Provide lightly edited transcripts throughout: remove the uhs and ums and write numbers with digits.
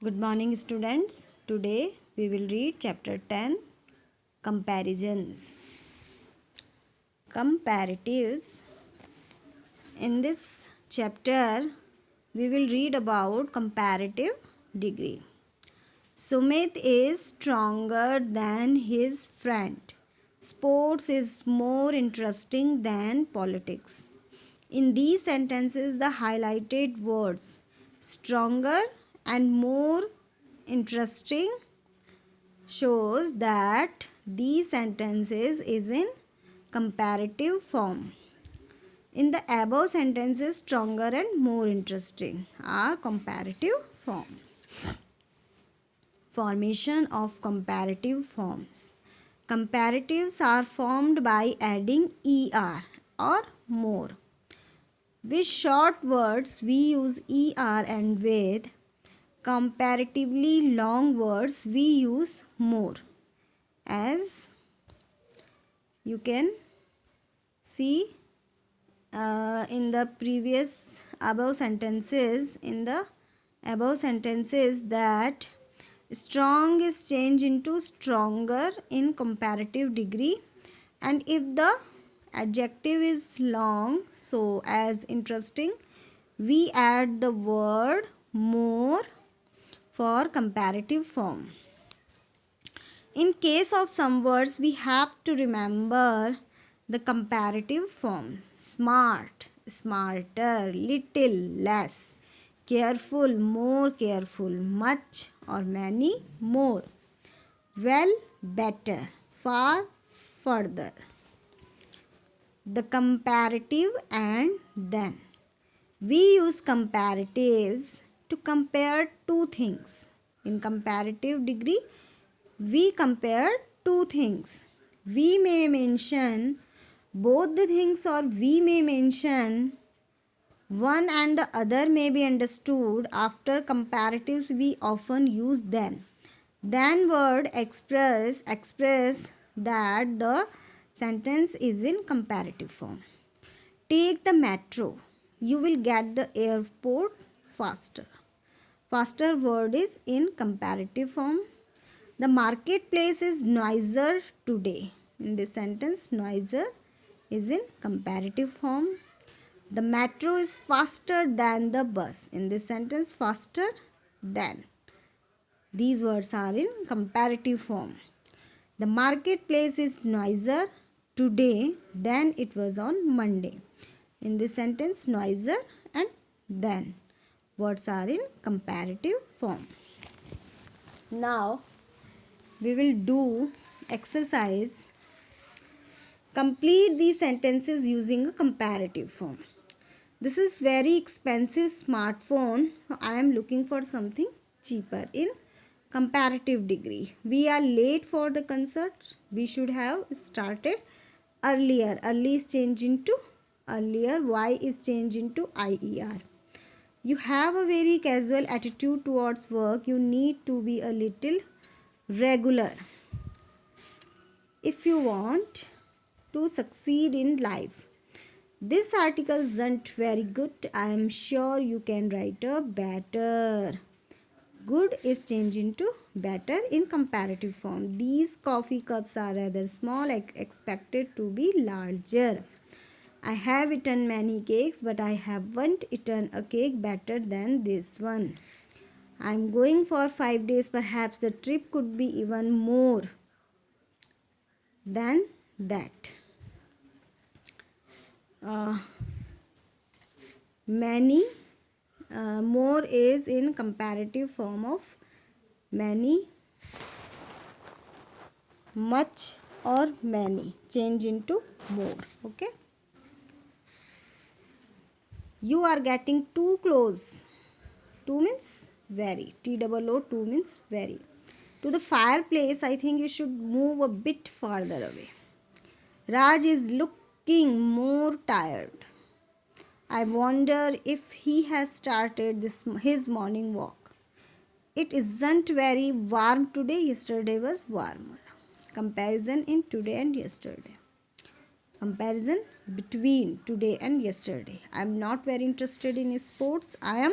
Good morning, students. Today we will read chapter 10, Comparisons. Comparatives. In this chapter, we will read about comparative degree. Sumit is stronger than his friend. Sports is more interesting than politics. In these sentences, the highlighted words stronger and more interesting shows that these sentences is in comparative form. In the above sentences, stronger and more interesting are comparative forms. Formation of comparative forms. Comparatives are formed by adding er or more. With short words, we use er, and with comparatively long words, we use more. As you can see in the above sentences that strong is changed into stronger in comparative degree, and if the adjective is long, so as interesting, we add the word more for comparative form. In case of some words, we have to remember the comparative forms: smart, smarter, little, less, careful, more careful, much or many, more, well, better, far, further. The comparative and then. We use comparatives to compare two things. In comparative degree, we compare two things. We may mention both the things, or we may mention one and the other may be understood. After comparatives, we often use then. Then word express that the sentence is in comparative form. Take the metro. You will get the airport faster. Faster word is in comparative form. The marketplace is noisier today. In this sentence, noisier is in comparative form. The metro is faster than the bus. In this sentence, faster than. These words are in comparative form. The marketplace is noisier today than it was on Monday. In this sentence, noisier and then. Words are in comparative form. Now, we will do exercise. Complete these sentences using a comparative form. This is very expensive smartphone. I am looking for something cheaper. In comparative degree, we are late for the concert. We should have started earlier. Early is changed into earlier. Y is changed into IER. You have a very casual attitude towards work. You need to be a little regular if you want to succeed in life. This article isn't very good. I am sure you can write a better. Good is changed into better in comparative form. These coffee cups are rather small, expected to be larger. I have eaten many cakes, but I haven't eaten a cake better than this one. I am going for 5 days. Perhaps the trip could be even more than that. Many, more is in comparative form of many, much or many, change into more. Okay. You are getting too close. Too means very. Too means very. To the fireplace, I think you should move a bit farther away. Raj is looking more tired. I wonder if he has started his morning walk. It isn't very warm today. Yesterday was warmer. Comparison in today and yesterday. Comparison between today and yesterday. I am not very interested in sports. I am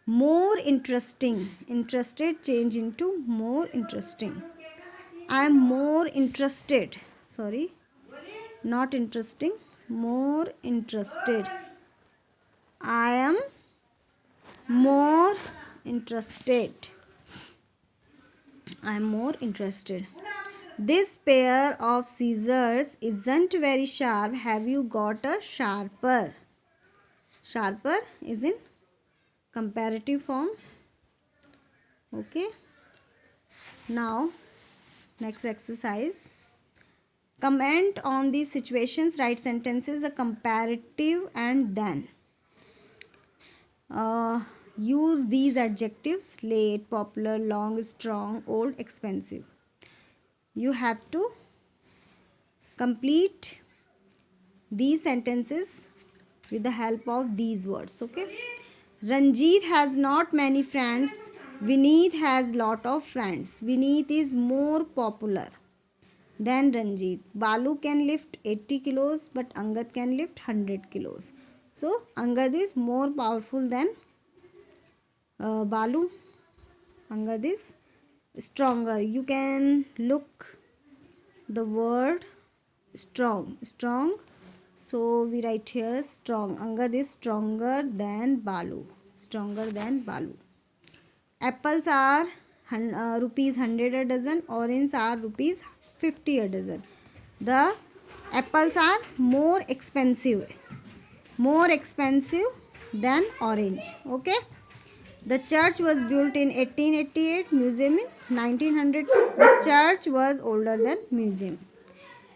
more interesting. Interested change into more interesting. I am more interested. Sorry, not interesting, more interested. I am more interested. I am more interested. This pair of scissors isn't very sharp. Have you got a sharper? Sharper is in comparative form. Okay. Now, next exercise. Comment on these situations. Write sentences, a comparative and then. Use these adjectives: late, popular, long, strong, old, expensive. You have to complete these sentences with the help of these words. Okay. Ranjit has not many friends. Vineet has lot of friends. Vineet is more popular than Ranjit. Balu can lift 80 kilos but Angad can lift 100 kilos. So Angad is more powerful than Balu. Angad is stronger. You can look the word strong. Strong. So we write here strong. Angad is stronger than Balu. Stronger than Balu. Apples are rupees 100 a dozen. Oranges are rupees 50 a dozen. The apples are more expensive. More expensive than orange. Okay. The church was built in 1888. Museum in 1902. The church was older than museum.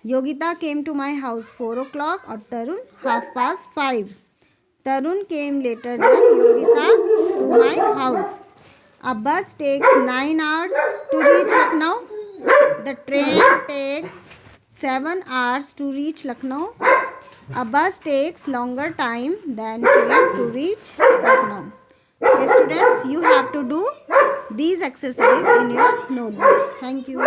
Yogita came to my house 4 o'clock or Tarun 5:30. Tarun came later than Yogita to my house. A bus takes 9 hours to reach Lucknow. The train takes 7 hours to reach Lucknow. A bus takes longer time than train to reach Lucknow. Okay, students, you have to do these exercises in your notebook. Thank you.